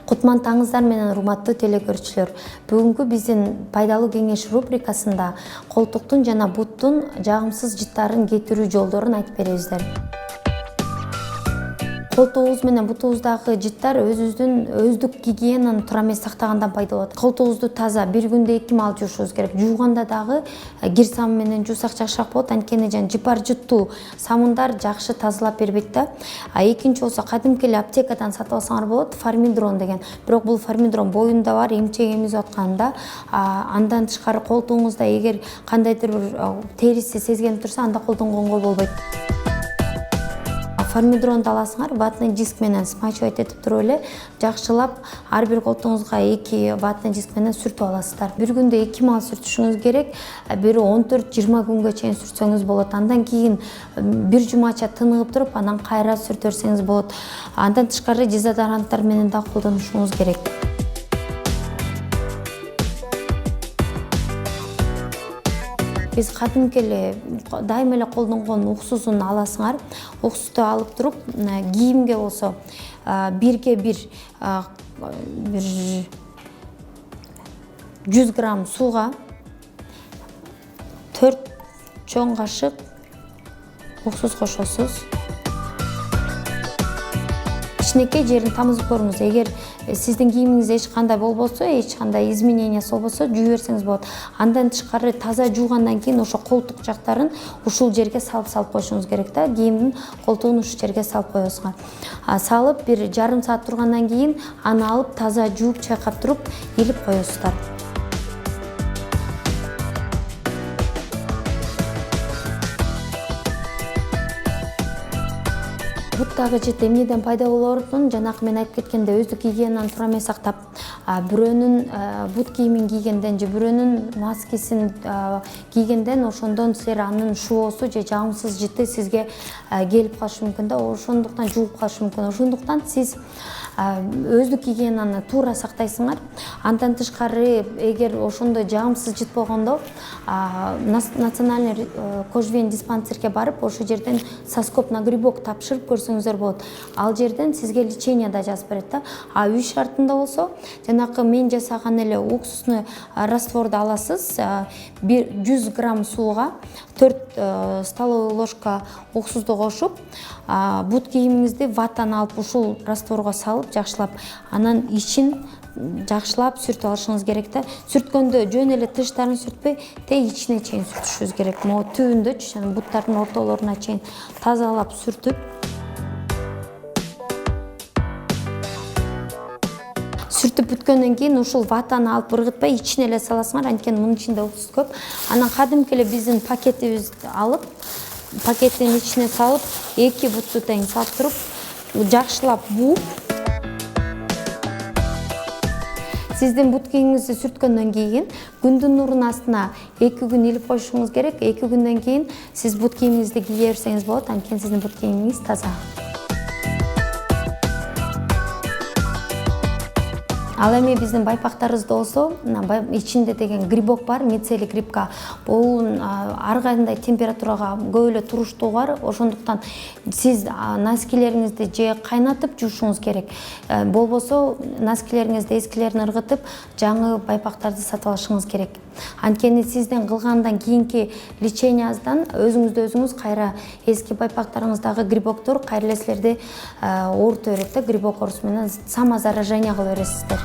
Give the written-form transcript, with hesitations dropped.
Кутмантаңыздар менен урматтуу телекөрүүчүлөр. Бүгүнкү биздин пайдалуу кеңеш рубрикасында колтуктун жана буттун жагымсыз жыттарын кетирүү жолдорун айтып беребиздер. Колтугубуз менен бутубуздагы жыттар өздүк гигиенаны туура эмес сактагандан пайда болот. Колтугубузду таза бир күндө 2 маал жуушубуз керек. Жууганда дагы кир самын менен жуусак жакшыраак болот. Анткени жыпар жыттуу самындар жакшы тазалап бербейт да. Экинчи болсо кадимки эле аптекадан сатып алсаңар болот, фармидрон деген. Бирок бул фармидрон боюнда бар, эмчек эмизип атканда, андан тышкары колтугуңузда эгер кандайдыр бир териси сезгенип турса, анда колдонгонго болбойт. Фармидронду аласыңар, ватный диск менен смачивать этип туруп эле жакшылап ар бир колтугуңузга 2 ватный диск менен сүртүп аласыздар. Бир күндө 2 маал сүртүшүңүз керек, бири 14-20 күнгө чейин сүртсөңүз болот. Андан кийин бир жумача тыныгып туруп, анан кайра сүртүп берсеңиз болот. Андан тышкары дезодоранттар менен да колдонушуңуз керек. Биз кадимки эле дайыма эле колдонгон уксусун аласыңар. Уксусту алып туруп, кийимге болсо 1/1 100 грамм сууга 4 чоң кашык уксус кошосуз. Кичинекей жерин тамызып көрүңүз. Эгер сиздин кийимиңизде эч кандай болбосо, эч кандай изменениясы болбосо, жуу берсеңиз болот. Андан тышкары таза жуугандан кийин ошо колтук жактарын ушул жерге салып коюшуңуз керек да. Кийимдин колтугун ушул жерге салып коесуңар. Салып бир жарым саат тургандан кийин аны алып таза жууп чайкап туруп илип коесуздар. Буттагы жыт эмнеден пайда болорун жанакы мен айтып кеткенде өздүк гигиенаны туура эмес сактап, бирөөнүн бут кийимин кийгенден же бирөөнүн маскесин кийгенден ошондон силер анын шоосу же жагымсыз жыты сизге келип калышы мүмкүн да. Ошондуктан жугуп калышы мүмкүн. Ошондуктан сиз өздүк гигиенаны туура сактайсыңар. Андан тышкары эгер ошондой жагымсыз жыт болгондо национальный кожвен диспансерге барып, ошол жерден соскоп на грибок тапшырып көрсөңүздөр болот. Ал жерден сизге лечение да жазып берет да. Үй шартында болсо, жанакы мен жасаган эле уксусну растворду аласыз. 100 грамм сууга 4 столовый ложка уксусту кошуп, бут кийимиңизди ватаны алып ушул растворго салып жакшылап, анан ичин жакшылап сүртүп алышыңыз керек да. Сүрткөндө жөн эле тыштарын сүртпөй, тең ичине чейин сүртүшүңүз керек. Могу түбүндө, буттардын ортолоруна чейин тазалап сүртүп, бүткөндөн кийин ушул ватаны алып ыргытпай ичине эле саласыңар, анткени мунун ичинде уксус көп. Анан кадимки эле биздин пакетибизди алып, пакеттин ичине салып, 2 бутту тең салып туруп, жакшылап бууп, сиздин бут кийимиңизди сүрткөндөн кийин күндүн нурунун астына 2 күн илип коюшуңуз керек. 2 күндөн кийин сиз бут кийимиңизди кие берсеңиз болот, анткени сиздин бут кийимиңиз таза. Ал эми биздин байпактарыбызда болсо, ичинде деген грибок бар, мицелий грибка. Бул ар кандай температурага көп эле туруштугу бар. Ошондуктан сиз носкилериңизди же кайнатып жуушуңуз керек. Болбосо носкилериңизди эскилерин ыргытып, жаңы байпактарды сатып алышыңыз керек. Анткени сиздин кылгандан кийинки леченияңыздан өзүңүз кайра эски байпактарыңыздагы грибоктор кайра эле силерди оорута берет да, грибок оорусу менен самозаражение кыла бересиздер.